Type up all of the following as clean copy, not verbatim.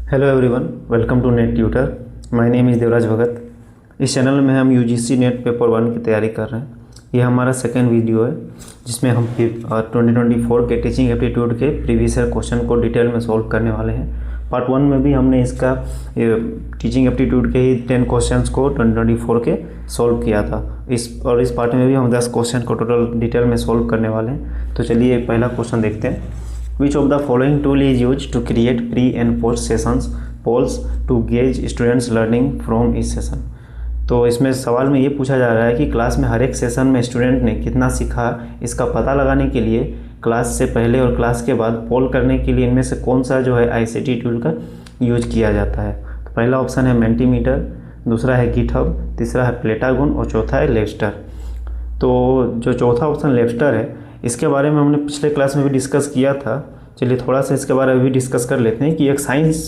Hello everyone, welcome to net tutor. My name is Devraj Bhagat. इस channel में हम UGC net paper 1 की तैयारी कर रहे हैं। ये हमारा सेकेंड वीडियो है जिसमें हम 2024 के टीचिंग एप्टीट्यूड के प्रीवियस ईयर क्वेश्चन को डिटेल में सॉल्व करने वाले हैं। पार्ट 1 में भी हमने इसका टीचिंग एप्टीट्यूड के ही 10 क्वेश्चंस को 2024 के सॉल्व किया था। इस पार्ट में भी हम 10 क्वेश्चन को टोटल डिटेल में सॉल्व करने वाले हैं। तो चलिए पहला क्वेश्चन देखते हैं। Which of the following tool is used to create pre and post sessions polls to gauge students learning from each session? तो इसमें सवाल में ये पूछा जा रहा है कि क्लास में हर एक सेशन में स्टूडेंट ने कितना सीखा, इसका पता लगाने के लिए क्लास से पहले और क्लास के बाद पोल करने के लिए इनमें से कौन सा जो है आईसीटी टूल का यूज किया जाता है। तो पहला ऑप्शन है मेंटीमीटर, दूसरा है गिटहब, तीसरा है प्लेटागोन और चौथा है लेबस्टर। तो जो चौथा ऑप्शन लेबस्टर है इसके बारे में हमने पिछले क्लास में भी डिस्कस किया था। चलिए थोड़ा सा इसके बारे में भी डिस्कस कर लेते हैं कि एक साइंस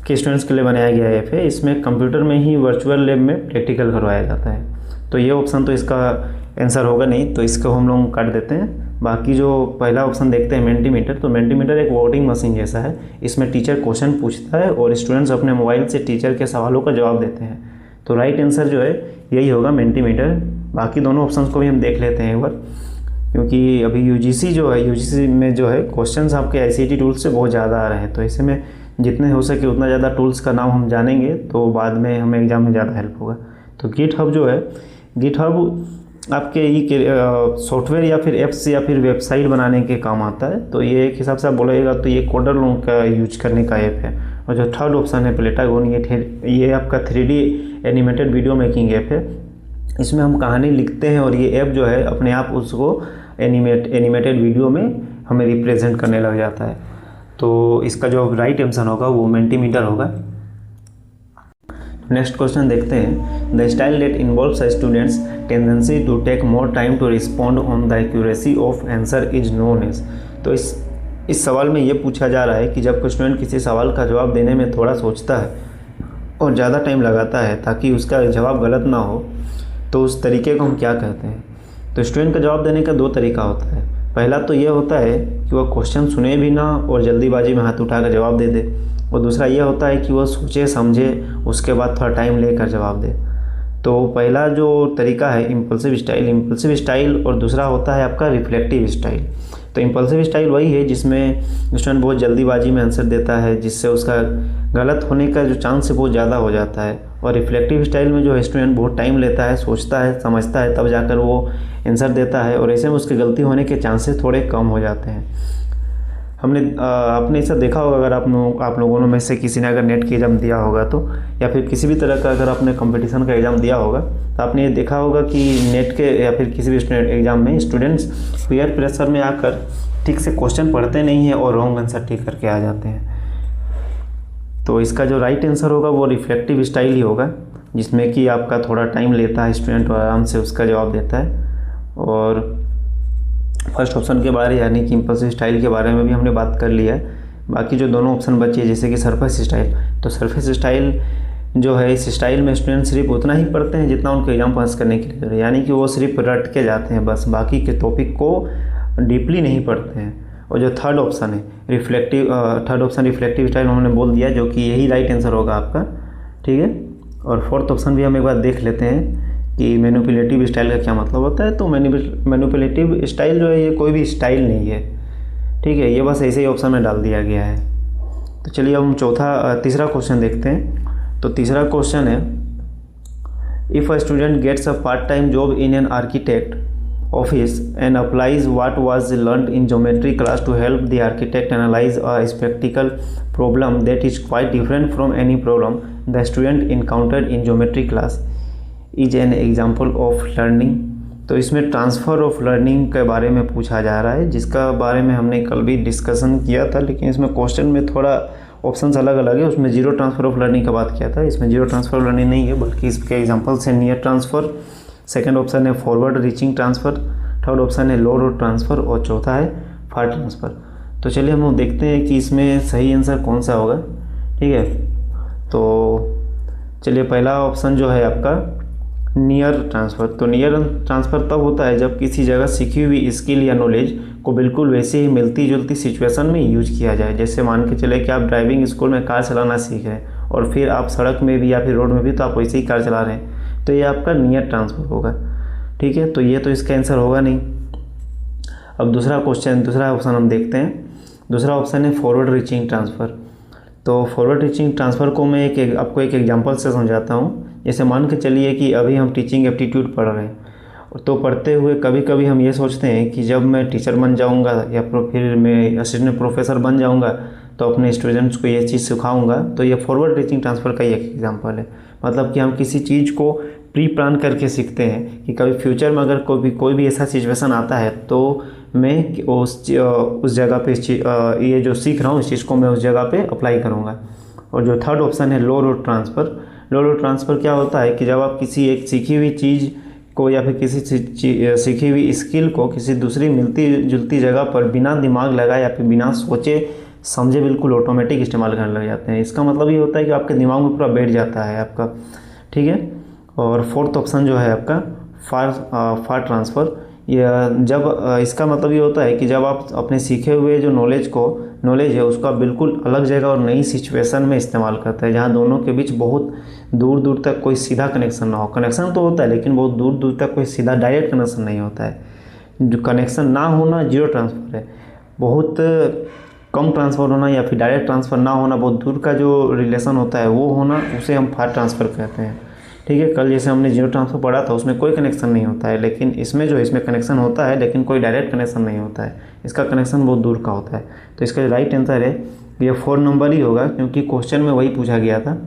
के स्टूडेंट्स के लिए बनाया गया ऐप है। इसमें कंप्यूटर में ही वर्चुअल लैब में प्रैक्टिकल करवाया जाता है। तो ये ऑप्शन तो इसका आंसर होगा नहीं, तो इसको हम लोग काट देते हैं। बाकी जो पहला ऑप्शन देखते हैं मेंटीमीटर, तो मेंटीमीटर एक वोटिंग मशीन जैसा है। इसमें टीचर क्वेश्चन पूछता है और स्टूडेंट्स अपने मोबाइल से टीचर के सवालों का जवाब देते हैं। तो राइट आंसर जो है यही होगा मेंटीमीटर। बाकी दोनों ऑप्शन को भी हम देख लेते हैं एक बार, क्योंकि अभी यूजीसी में जो है क्वेश्चंस आपके आईसीटी टूल्स से बहुत ज़्यादा आ रहे हैं। तो ऐसे में जितने हो सके उतना ज़्यादा टूल्स का नाम हम जानेंगे तो बाद में हमें एग्जाम में ज़्यादा हेल्प होगा। तो गिटहब जो है, गिटहब आपके ये सॉफ्टवेयर या फिर ऐप्स या फिर वेबसाइट बनाने के काम आता है। तो ये एक हिसाब से आप बोलेगा तो ये कोडर लोगों का यूज करने का ऐप है। और जो थर्ड ऑप्शन है प्लेटागोन, ये आपका 3D animated video making app है। इसमें हम कहानी लिखते हैं और ये ऐप जो है अपने आप उसको एनिमेटेड वीडियो में हमें रिप्रेजेंट करने लग जाता है। तो इसका जो राइट आंसर होगा वो मेंटीमीटर होगा। नेक्स्ट क्वेश्चन देखते हैं। The style that involves a students tendency to take more time to respond on the accuracy of answer is known as. तो इस सवाल में ये पूछा जा रहा है कि जब कोई स्टूडेंट किसी सवाल का जवाब देने में थोड़ा सोचता है और ज़्यादा टाइम लगाता है ताकि उसका जवाब गलत ना हो, तो उस तरीके को हम क्या कहते हैं। तो स्टूडेंट का जवाब देने का दो तरीका होता है। पहला तो ये होता है कि वह क्वेश्चन सुने भी ना और जल्दीबाजी में हाथ उठाकर जवाब दे दे, और दूसरा ये होता है कि वह सोचे समझे उसके बाद थोड़ा टाइम लेकर जवाब दे। तो पहला जो तरीका है इम्पल्सिव स्टाइल, और दूसरा होता है आपका रिफ्लेक्टिव स्टाइल। तो इम्पल्सिव स्टाइल वही है जिसमें स्टूडेंट बहुत जल्दीबाजी में आंसर देता है, जिससे उसका गलत होने का जो चांस है बहुत ज़्यादा हो जाता है। और रिफ्लेक्टिव स्टाइल में जो है स्टूडेंट बहुत टाइम लेता है, सोचता है, समझता है, तब जाकर वो आंसर देता है, और ऐसे में उसके गलती होने के चांसेस थोड़े कम हो जाते हैं। आपने ऐसा देखा होगा, अगर आप लोगों में से किसी ने अगर नेट की एग्ज़ाम दिया होगा तो, या फिर किसी भी तरह का अगर आपने कंपटीशन का एग्ज़ाम दिया होगा, तो आपने ये देखा होगा कि नेट के या फिर किसी भी एग्ज़ाम में स्टूडेंट्स पीयर प्रेशर में आकर ठीक से क्वेश्चन पढ़ते नहीं हैं और रॉन्ग आंसर ठीक करके आ जाते हैं। तो इसका जो राइट आंसर होगा वो रिफ्लेक्टिव स्टाइल ही होगा, जिसमें कि आपका थोड़ा टाइम लेता है स्टूडेंट और आराम से उसका जवाब देता है। और फर्स्ट ऑप्शन के बारे यानी कि इम्पल्सिव स्टाइल के बारे में भी हमने बात कर लिया है। बाकी जो दोनों ऑप्शन बचे जैसे कि सरफेस स्टाइल, तो सरफेस स्टाइल जो है, इस स्टाइल में स्टूडेंट सिर्फ उतना ही पढ़ते हैं जितना उनको एग्जाम पास करने के लिए, यानी कि वो सिर्फ रट के जाते हैं, बस बाकी के टॉपिक को डीपली नहीं पढ़ते हैं। और जो थर्ड ऑप्शन है रिफ्लेक्टिव स्टाइल उन्होंने बोल दिया, जो कि यही राइट आंसर होगा आपका, ठीक है। और फोर्थ ऑप्शन भी हम एक बार देख लेते हैं कि मैनिपुलेटिव स्टाइल का क्या मतलब होता है। तो मैनिपुलेटिव स्टाइल जो है ये कोई भी स्टाइल नहीं है, ठीक है, ये बस ऐसे ही ऑप्शन में डाल दिया गया है। तो चलिए हम तीसरा क्वेश्चन देखते हैं। तो तीसरा क्वेश्चन है, if a student gets a part time job in an architect office and applies what was learned in geometry class to help the architect analyze a spectacle problem that is quite different from any problem the student encountered in geometry class is an example of learning। तो इसमें transfer of learning के बारे में पूछा जा रहा है, जिसका बारे में हमने कल भी डिस्कशन किया था, लेकिन इसमें क्वेश्चन में थोड़ा ऑप्शंस अलग अलग है। उसमें जीरो ट्रांसफ़र ऑफ लर्निंग का बात किया था, इसमें जीरो ट्रांसफ़र ऑफ लर्निंग नहीं है, बल्कि इसके एग्जाम्पल्स है नियर ट्रांसफ़र, सेकेंड ऑप्शन है forward reaching transfer, third option है लो रोड ट्रांसफ़र, और चौथा है फार ट्रांसफ़र। तो चलिए हम देखते हैं कि इसमें सही आंसर कौन सा होगा, ठीक है। तो चलिए पहला ऑप्शन जो है आपका नियर ट्रांसफ़र। तो नियर ट्रांसफ़र तब होता है जब किसी जगह सीखी हुई स्किल या नॉलेज को बिल्कुल वैसे ही मिलती जुलती सिचुएशन में यूज किया जाए। जैसे मान के चले कि आप ड्राइविंग स्कूल में कार चलाना सीख रहे हैं और फिर आप सड़क में भी या फिर रोड में भी तो आप वैसे ही कार चला रहे हैं, तो ये आपका नियर ट्रांसफ़र होगा। ठीक है, तो ये तो इसका आंसर होगा नहीं। अब दूसरा ऑप्शन हम देखते हैं। दूसरा ऑप्शन है फॉरवर्ड रीचिंग ट्रांसफ़र। तो फॉरवर्ड टीचिंग ट्रांसफ़र को मैं आपको एक एग्जांपल से समझाता हूँ। जैसे मान के चलिए कि अभी हम टीचिंग एप्टीट्यूड पढ़ रहे हैं, तो पढ़ते हुए कभी कभी हम ये सोचते हैं कि जब मैं टीचर बन जाऊँगा या फिर मैं असिस्टेंट प्रोफेसर बन जाऊँगा तो अपने स्टूडेंट्स को ये चीज़ सिखाऊँगा। तो ये फॉरवर्ड टीचिंग ट्रांसफ़र का ही एक एग्जाम्पल है। मतलब कि हम किसी चीज़ को प्री प्लान करके सीखते हैं कि कभी फ्यूचर में अगर कोई भी ऐसा सिचुएशन आता है तो मैं उस जगह पे ये जो सीख रहा हूँ इस चीज़ को मैं उस जगह पे अप्लाई करूँगा। और जो थर्ड ऑप्शन है लो लोड ट्रांसफ़र। लो लोड ट्रांसफ़र क्या होता है कि जब आप किसी एक सीखी हुई चीज़ को या फिर किसी सीखी हुई स्किल को किसी दूसरी मिलती जुलती जगह पर बिना दिमाग लगाए या फिर बिना सोचे समझे बिल्कुल ऑटोमेटिक इस्तेमाल करने लग जाते हैं। इसका मतलब ये होता है कि आपके दिमाग में पूरा बैठ जाता है आपका। ठीक है, और फोर्थ ऑप्शन जो है आपका फार ट्रांसफ़र। या जब इसका मतलब ये होता है कि जब आप अपने सीखे हुए जो नॉलेज है उसका बिल्कुल अलग जगह और नई सिचुएशन में इस्तेमाल करते हैं, जहाँ दोनों के बीच बहुत दूर दूर तक कोई सीधा कनेक्शन ना हो। कनेक्शन तो होता है लेकिन बहुत दूर दूर तक कोई सीधा डायरेक्ट कनेक्शन नहीं होता है। जो कनेक्शन ना होना जीरो ट्रांसफ़र है। बहुत कम ट्रांसफ़र होना या फिर डायरेक्ट ट्रांसफ़र ना होना, बहुत दूर का जो रिलेशन होता है वो होना, उसे हम फार ट्रांसफ़र कहते हैं। ठीक है, कल जैसे हमने जीरो ट्रांसफ़र पढ़ा था उसमें कोई कनेक्शन नहीं होता है, लेकिन इसमें कनेक्शन होता है लेकिन कोई डायरेक्ट कनेक्शन नहीं होता है। इसका कनेक्शन बहुत दूर का होता है। तो इसका जो राइट आंसर है ये 4 नंबर ही होगा, क्योंकि क्वेश्चन में वही पूछा गया था।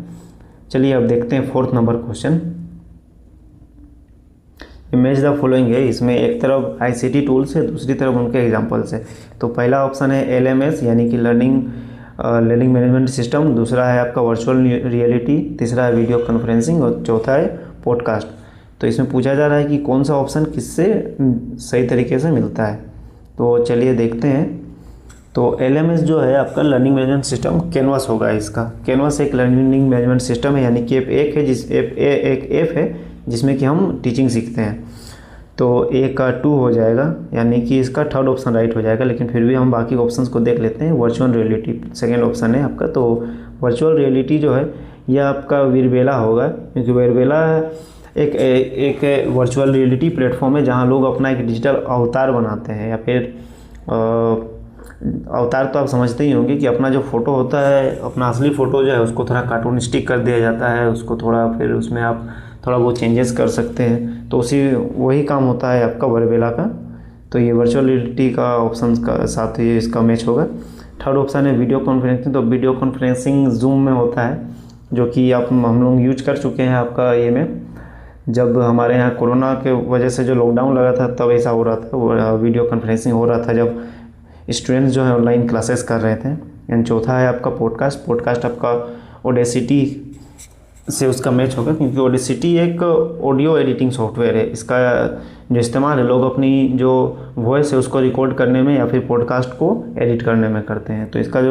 चलिए अब देखते हैं 4th number question. Image the following है। इसमें एक तरफ ICT टूल्स है, दूसरी तरफ उनके एग्जाम्पल्स है। तो पहला ऑप्शन है LMS यानी कि लर्निंग मैनेजमेंट सिस्टम, दूसरा है आपका वर्चुअल रियलिटी, तीसरा है वीडियो कॉन्फ्रेंसिंग और चौथा है पॉडकास्ट। तो इसमें पूछा जा रहा है कि कौन सा ऑप्शन किससे सही तरीके से मिलता है। तो चलिए देखते हैं। तो LMS जो है आपका लर्निंग मैनेजमेंट सिस्टम कैनवास होगा। इसका कैनवास एक लर्निंग मैनेजमेंट सिस्टम है, यानी कि एक ऐप है जिसमें कि हम टीचिंग सीखते हैं। तो A का 2 हो जाएगा, यानी कि इसका थर्ड ऑप्शन राइट हो जाएगा। लेकिन फिर भी हम बाकी ऑप्शंस को देख लेते हैं। वर्चुअल रियलिटी सेकेंड ऑप्शन है आपका। तो वर्चुअल रियलिटी जो है यह आपका विरबेला होगा, क्योंकि विरबेला एक वर्चुअल रियलिटी प्लेटफॉर्म है जहां लोग अपना एक डिजिटल अवतार बनाते हैं। या फिर अवतार तो आप समझते ही होंगे कि अपना जो फ़ोटो होता है, अपना असली फ़ोटो जो है उसको थोड़ा कार्टूनिस्टिक कर दिया जाता है, उसको थोड़ा फिर उसमें आप थोड़ा बहुत चेंजेस कर सकते हैं। तो वही काम होता है आपका वर्बेला का। तो ये वर्चुअल रियलिटी का ऑप्शन का साथ ही इसका मैच होगा। थर्ड ऑप्शन है वीडियो कॉन्फ्रेंसिंग। तो वीडियो कॉन्फ्रेंसिंग जूम में होता है, जो कि हम लोग यूज कर चुके हैं आपका ये में। जब हमारे यहाँ कोरोना के वजह से जो लॉकडाउन लगा था तब ऐसा हो रहा था, वीडियो कॉन्फ्रेंसिंग हो रहा था जब स्टूडेंट्स जो है ऑनलाइन क्लासेस कर रहे थे। एंड चौथा है आपका पॉडकास्ट आपका ऑडेसिटी से उसका मैच होगा, क्योंकि ऑडेसिटी एक ऑडियो एडिटिंग सॉफ्टवेयर है। इसका जो इस्तेमाल है लोग अपनी जो वॉइस है उसको रिकॉर्ड करने में या फिर पॉडकास्ट को एडिट करने में करते हैं। तो इसका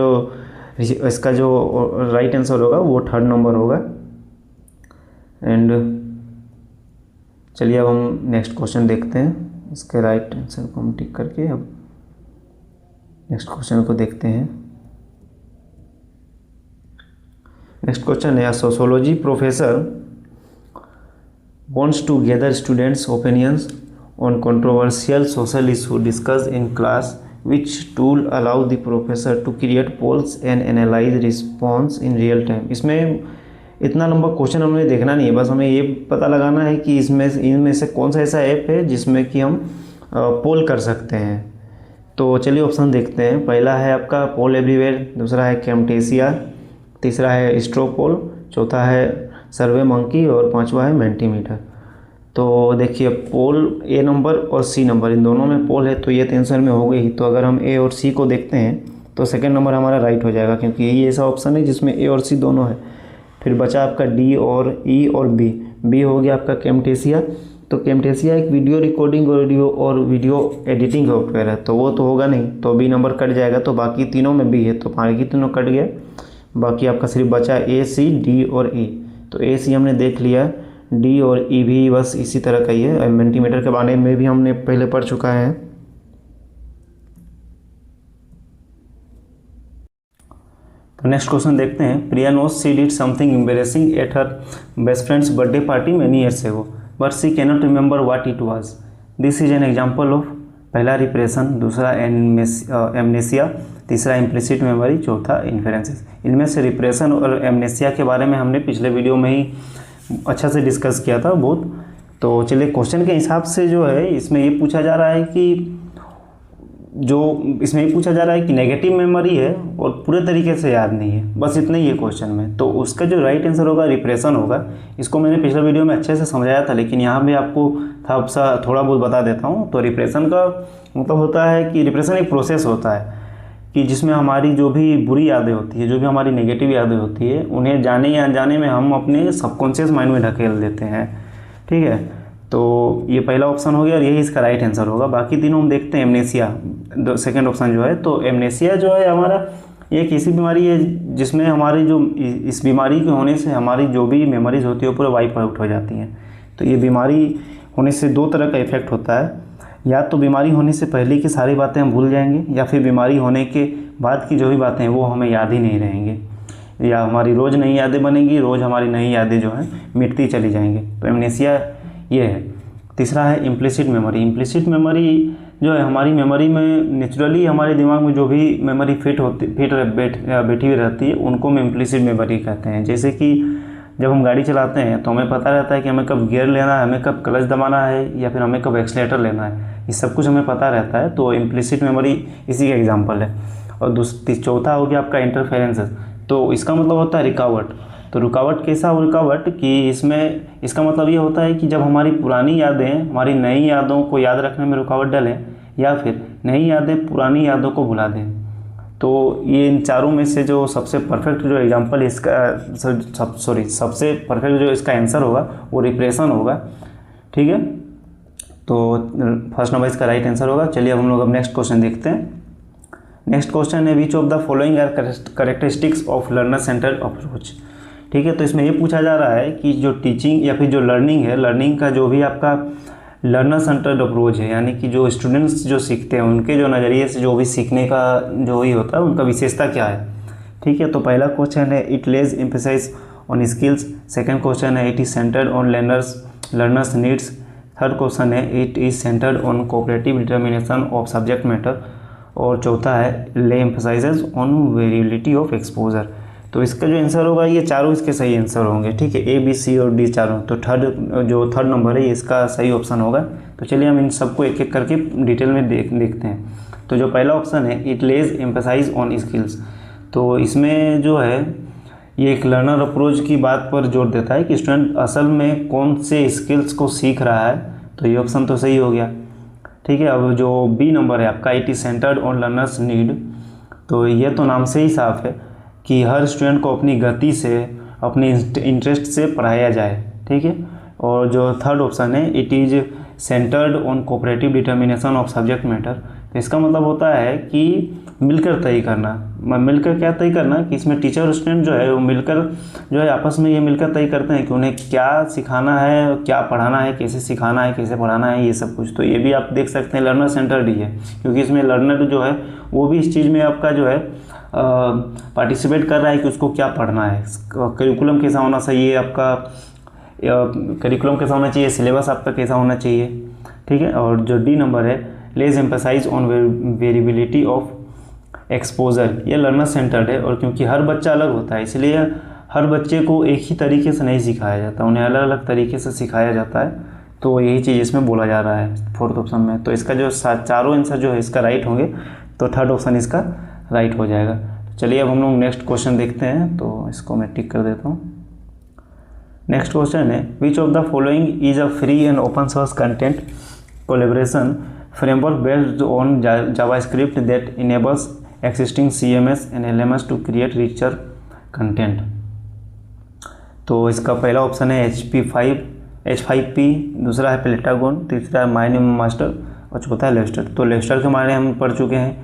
जो राइट आंसर होगा वो 3rd नंबर होगा। एंड चलिए अब हम नेक्स्ट क्वेश्चन देखते हैं। इसके राइट आंसर को हम टिक करके अब नेक्स्ट क्वेश्चन को देखते हैं। नेक्स्ट क्वेश्चन है, sociology professor wants to gather students' opinions on controversial social issue discussed in class. Which tool allow the professor to create polls and analyze response in real time? इसमें इतना लंबा question हमें देखना नहीं है, बस हमें ये पता लगाना है कि इनमें से कौन सा ऐसा ऐप है जिसमें कि हम पोल कर सकते हैं। तो चलिए ऑप्शन देखते हैं। पहला है आपका पोल एवरीवेयर, दूसरा है कैमटेसिया, तीसरा है स्ट्रोपोल, चौथा है सर्वे मंकी और पांचवा है मेंटीमीटर। तो देखिए पोल A नंबर और C नंबर इन दोनों में पोल है, तो ये आंसर में हो गई। तो अगर हम A और C को देखते हैं तो सेकंड नंबर हमारा राइट हो जाएगा, क्योंकि यही ऐसा ऑप्शन है जिसमें A और C दोनों है। फिर बचा आपका D और E और B हो गया आपका कैमटेसिया। तो कैमटेसिया एक वीडियो रिकॉर्डिंग और वीडियो एडिटिंग सॉफ्टवेयर है, तो वो तो होगा नहीं, तो B नंबर कट जाएगा। तो बाकी तीनों में B है, तो बाकी तीनों कट गया। बाकी आपका सिर्फ बचा A, C, D और E। तो A, C हमने देख लिया। डी और ई भी बस इसी तरह का ही है। मल्टीमीटर के बारे में भी हमने पहले पढ़ चुका है। तो नेक्स्ट क्वेश्चन देखते हैं। Priya knows she did something embarrassing at her best friends birthday party many years ago but she cannot remember what it was. This is an example of पहला रिप्रेशन, दूसरा एमनेसिया, तीसरा इम्प्लिसिट मेमोरी, चौथा inferences. इनमें से repression और amnesia के बारे में हमने पिछले वीडियो में ही अच्छा से डिस्कस किया था बहुत। तो चलिए क्वेश्चन के हिसाब से जो है इसमें ये पूछा जा रहा है कि नेगेटिव मेमोरी है और पूरे तरीके से याद नहीं है, बस इतना ही है क्वेश्चन में। तो उसका जो राइट आंसर होगा रिप्रेशन होगा। इसको मैंने पिछले वीडियो में अच्छे से समझाया था, लेकिन यहाँ भी आपको थोड़ा बहुत बता देता हूँ। तो रिप्रेशन का मतलब होता है कि रिप्रेशन एक प्रोसेस होता है कि जिसमें हमारी जो भी बुरी यादें होती है, जो भी हमारी नेगेटिव यादें होती है, उन्हें जाने या अनजाने में हम अपने सबकॉन्शियस माइंड में ढकेल देते हैं। ठीक है, तो ये पहला ऑप्शन हो गया और यही इसका राइट आंसर होगा। बाकी तीनों हम देखते हैं। एमनेसिया सेकंड ऑप्शन जो है, तो एमनेसिया जो है हमारा एक ऐसी बीमारी है जिसमें हमारी जो इस बीमारी के होने से हमारी जो भी मेमोरीज होती है वो पूरा वाइप आउट हो जाती हैं। तो ये बीमारी होने से दो तरह का इफेक्ट होता है, या तो बीमारी होने से पहले की सारी बातें हम भूल जाएंगे, या फिर बीमारी होने के बाद की जो भी बातें हैं वो हमें याद ही नहीं रहेंगे, या हमारी रोज़ नई यादें बनेंगी, रोज़ हमारी नई यादें जो हैं मिटती चली जाएंगी। तो एमनेसिया ये है। तीसरा है इम्प्लिसिट मेमोरी। इम्प्लिसिट मेमोरी जो है हमारी मेमोरी में नेचुरली हमारे दिमाग में जो भी मेमोरी बैठी हुई रहती है उनको हम इम्प्लिसिट मेमोरी कहते हैं। जैसे कि जब हम गाड़ी चलाते हैं तो हमें पता रहता है कि हमें कब गियर लेना है, हमें कब क्लच दबाना है, या फिर हमें कब एक्सीलरेटर लेना है, ये सब कुछ हमें पता रहता है। तो इम्प्लिसिट मेमोरी इसी का एग्जाम्पल है। और चौथा हो गया आपका इंटरफेरेंसेस। तो इसका मतलब होता है रुकावट। तो रुकावट कैसा हो रुकावट कि इसमें इसका मतलब ये होता है कि जब हमारी पुरानी यादें हमारी नई यादों को याद रखने में रुकावट डालें, या फिर नई यादें पुरानी यादों को भुला दें। तो ये इन चारों में से जो सबसे परफेक्ट जो एग्जांपल इसका सबसे परफेक्ट जो इसका आंसर होगा वो रिप्रेशन होगा। ठीक है, तो फर्स्ट नंबर इसका राइट आंसर होगा। चलिए अब हम लोग नेक्स्ट क्वेश्चन देखते हैं। नेक्स्ट क्वेश्चन है which of the following are characteristics of learner centred approach. ठीक है, तो इसमें ये पूछा जा रहा है कि जो टीचिंग या फिर जो लर्निंग है, लर्निंग का जो भी आपका लर्नर सेंटर्ड अप्रोच है, यानी कि जो स्टूडेंट्स जो सीखते हैं उनके जो नज़रिए से जो भी सीखने का जो ही होता है उनका विशेषता क्या है। ठीक है, तो पहला क्वेश्चन है it lays emphasise on skills. Second question है it is centred on learners needs. Third question है it is centred on cooperative determination of subject matter. और चौथा है lay emphasises on variability of exposure. तो इसका जो answer होगा ये चारों इसके सही आंसर होंगे। ठीक है, ए बी सी और डी चारों। तो थर्ड नंबर है इसका सही ऑप्शन होगा। तो चलिए हम इन सबको एक एक करके डिटेल में देखते हैं। तो जो पहला ऑप्शन है it lays emphasise on skills, तो इसमें जो है ये एक लर्नर अप्रोच की बात पर जोर देता है कि स्टूडेंट असल में कौन से स्किल्स को सीख रहा है। तो ये ऑप्शन तो सही हो गया। ठीक है, अब जो बी नंबर है आपका it is centred on learners need, तो ये तो नाम से ही साफ है कि हर स्टूडेंट को अपनी गति से अपने इंटरेस्ट से पढ़ाया जाए। ठीक है, और जो थर्ड ऑप्शन है it is centred on cooperative determination of subject matter, तो इसका मतलब होता है कि मिलकर तय करना। मिलकर क्या तय करना कि इसमें टीचर और स्टूडेंट जो है वो मिलकर जो है आपस में ये मिलकर तय करते हैं कि उन्हें क्या सिखाना है, क्या पढ़ाना है, कैसे सिखाना है, कैसे पढ़ाना है, ये सब कुछ। तो ये भी आप देख सकते हैं लर्नर सेंटर्ड ही है, क्योंकि इसमें लर्नर जो है वो भी इस चीज़ में आपका जो है पार्टिसिपेट कर रहा है कि उसको क्या पढ़ना है, करिकुलम कैसा होना चाहिए, आपका करिकुलम कैसा होना चाहिए, सिलेबस आपका कैसा होना चाहिए। ठीक है, और जो डी नंबर है lays emphasise on variability of exposure, ये लर्नर सेंटर्ड है। और क्योंकि हर बच्चा अलग होता है इसलिए हर बच्चे को एक ही तरीके से नहीं सिखाया जाता, उन्हें अलग अलग तरीके से सिखाया जाता है। तो यही चीज़ इसमें बोला जा रहा है फोर्थ ऑप्शन में। तो इसका जो चारों आंसर जो है इसका राइट होंगे, तो थर्ड ऑप्शन इसका राइट हो जाएगा। चलिए अब हम लोग नेक्स्ट क्वेश्चन देखते हैं, तो इसको मैं टिक कर देता हूँ। नेक्स्ट क्वेश्चन है which of the following is a free and open source content collaboration framework based on JavaScript that enables existing CMS and LMS to create richer content। तो इसका पहला ऑप्शन है H5P, दूसरा है प्लेटागोन, तीसरा है माइंड मास्टर और चौथा है लेस्टर। तो लेस्टर के बारे में हम पढ़ चुके हैं,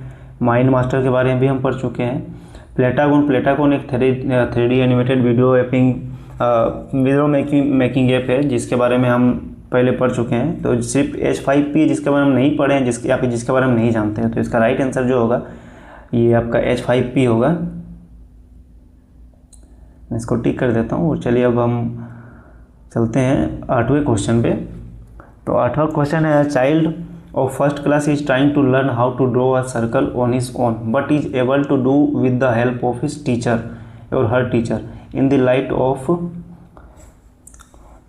माइंड मास्टर के बारे में भी हम पढ़ चुके हैं। प्लेटागोन एक 3D animated video aping withdraw making app है जिसके बारे में हम पहले पढ़ चुके हैं। तो सिर्फ H5P जिसके बारे में नहीं पढ़े हैं, जिसके बारे में नहीं जानते हैं, तो इसका राइट आंसर जो होगा ये आपका H5P होगा। मैं इसको टिक कर देता हूँ। और चलिए अब हम चलते हैं 8वें क्वेश्चन पे। तो 8वां क्वेश्चन है, child of first class is trying to learn how to draw a circle on his own but is able to do with the help of his teacher और her teacher in the light of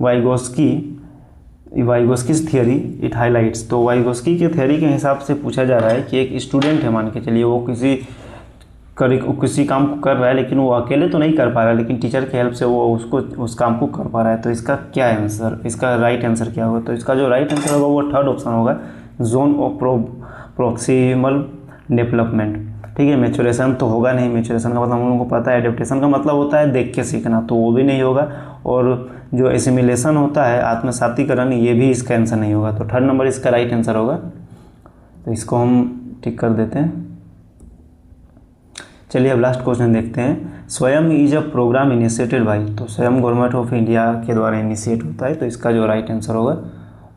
Vygotsky's theory it highlights. तो Vygotsky के theory के हिसाब से पूछा जा रहा है कि एक स्टूडेंट है, मान के चलिए वो किसी काम को कर रहा है, लेकिन वो अकेले तो नहीं कर पा रहा है, लेकिन टीचर की हेल्प से वो उस काम को कर पा रहा है। तो इसका क्या आंसर, इसका राइट आंसर क्या होगा? तो इसका जो राइट आंसर होगा वो थर्ड ऑप्शन होगा, जोन ऑफ प्रोक्सिमल डेवलपमेंट। ठीक है, मैच्योरेशन तो होगा नहीं। मैच्योरेशन का मतलब हम लोगों को पता है, एडेप्टेशन का मतलब होता है देख के सीखना, तो वो भी नहीं होगा। और जो एसिमिलेशन होता है, आत्मसातीकरण, ये भी इसका आंसर नहीं होगा। तो थर्ड नंबर इसका राइट आंसर होगा। तो इसको हम टिक कर देते हैं। चलिए अब लास्ट क्वेश्चन देखते हैं। Swayam is a programme initiated by. तो स्वयं गवर्नमेंट ऑफ इंडिया के द्वारा इनिशिएट होता है। तो इसका जो राइट आंसर होगा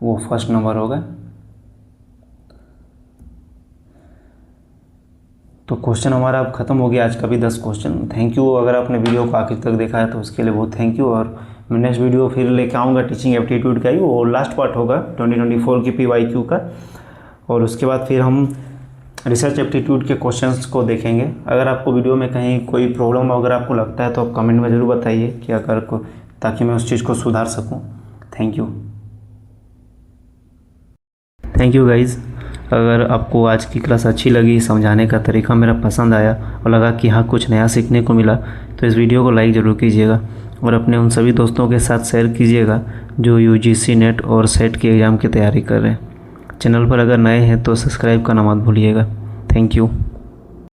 वो फर्स्ट नंबर होगा। तो क्वेश्चन हमारा अब खत्म हो गया, आज का भी 10 क्वेश्चन। थैंक यू, अगर आपने वीडियो को आखिर तक देखा है तो उसके लिए बहुत थैंक यू। और मैं नेक्स्ट वीडियो फिर लेके आऊँगा टीचिंग एप्टीट्यूड का ही, वो लास्ट पार्ट होगा 2024 की PYQ का। और उसके बाद फिर हम रिसर्च एप्टीट्यूड के क्वेश्चंस को देखेंगे। अगर आपको वीडियो में कहीं कोई प्रॉब्लम अगर आपको लगता है तो आप कमेंट में ज़रूर बताइए कि ताकि मैं उस चीज़ को सुधार सकूं। Thank you guys. अगर आपको आज की क्लास अच्छी लगी, समझाने का तरीका मेरा पसंद आया और लगा कि हाँ कुछ नया सीखने को मिला, तो इस वीडियो को लाइक ज़रूर कीजिएगा और अपने उन सभी दोस्तों के साथ शेयर कीजिएगा जो UGC नेट और सेट के एग्ज़ाम की तैयारी कर रहे हैं। चैनल पर अगर नए हैं तो सब्सक्राइब करना मत भूलिएगा। Thank you.